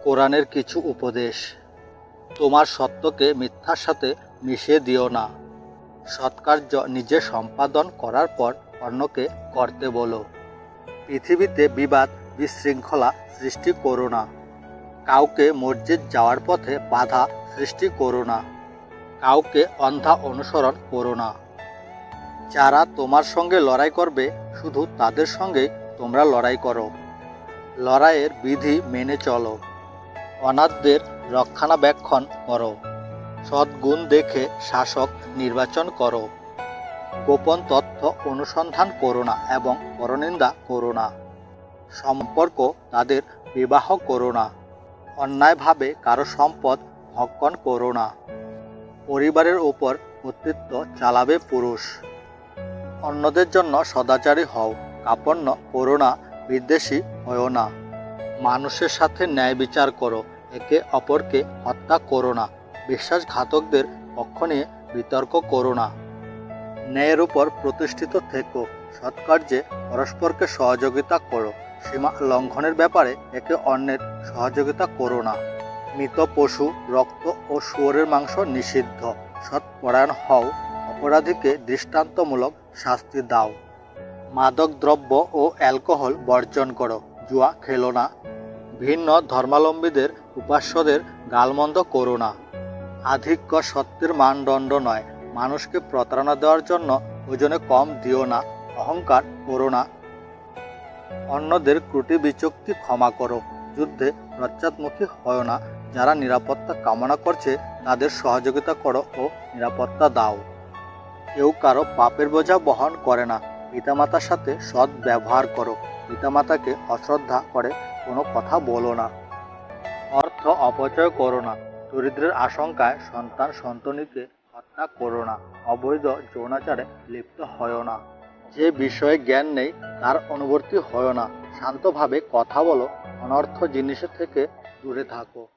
কোরআনের কিছু উপদেশ। তোমার সত্যকে মিথ্যার সাথে মিশিয়ে দিও না। সৎকার্য নিজে সম্পাদন করার পর অন্যকে করতে বলো। পৃথিবীতে বিবাদ বিশৃঙ্খলা সৃষ্টি করো না। কাউকে মসজিদ যাওয়ার পথে বাধা সৃষ্টি করো না। কাউকে অন্ধা অনুসরণ করো না। যারা তোমার সঙ্গে লড়াই করবে শুধু তাদের সঙ্গেই তোমরা লড়াই করো। লড়াইয়ের বিধি মেনে চলো। অনাথদের রক্ষণাবেক্ষণ করো। সদ্গুণ দেখে শাসক নির্বাচন করো। গোপন তথ্য অনুসন্ধান করো না এবং পরনিন্দা করো না। সম্পর্ক তাদের বিবাহ করো না। অন্যায়ভাবে কারো সম্পদ ভক্ষণ করো না। পরিবারের উপর কর্তৃত্ব চালাবে পুরুষ। অন্যদের জন্য সদাচারী হও। কাপড় করো না, বিদ্বেষী হও না। মানুষের সাথে ন্যায় বিচার করো। একে অপরকে হত্যা করো না। বিশ্বাসঘাতকদের পক্ষ নিয়ে বিতর্ক করো না। ন্যায়ের উপর প্রতিষ্ঠিত থেকো। সৎকার্যে পরস্পরকে সহযোগিতা করো। সীমা লঙ্ঘনের ব্যাপারে একে অন্যের সহযোগিতা করো না। মৃত পশু, রক্ত ও শুয়োরের মাংস নিষিদ্ধ। সৎপরায়ণ হও। অপরাধীকে দৃষ্টান্তমূলক শাস্তি দাও। মাদক দ্রব্য ও অ্যালকোহল বর্জন করো। জুয়া খেলো না। ভিন্ন ধর্মাবলম্বীদের উপাস্যদের গালমন্দ করো না। আধিক্য সত্যের মানদণ্ড নয়। মানুষকে প্রতারণা দেওয়ার জন্য ওজনে কম দিও না। অহংকার করো না। অন্যদের ত্রুটি বিচুক্তি ক্ষমা করো। যুদ্ধে পশ্চাৎমুখী হয় না। যারা নিরাপত্তা কামনা করছে তাদের সহযোগিতা করো ও নিরাপত্তা দাও। কেউ কারো পাপের বোঝা বহন করে না। পিতামাতার সাথে সৎ ব্যবহার করো। পিতামাতাকে অশ্রদ্ধা করে কোনো কথা বলো না। অর্থ অপচয় করো না। দরিদ্রের আশঙ্কায় সন্তান সন্ততিকে হত্যা করো না। অবৈধ যৌনাচারে লিপ্ত হও না। যে বিষয়ে জ্ঞান নেই তার অনুবর্তী হও না। শান্তভাবে কথা বলো। অনর্থ জিনিসের থেকে দূরে থাকো।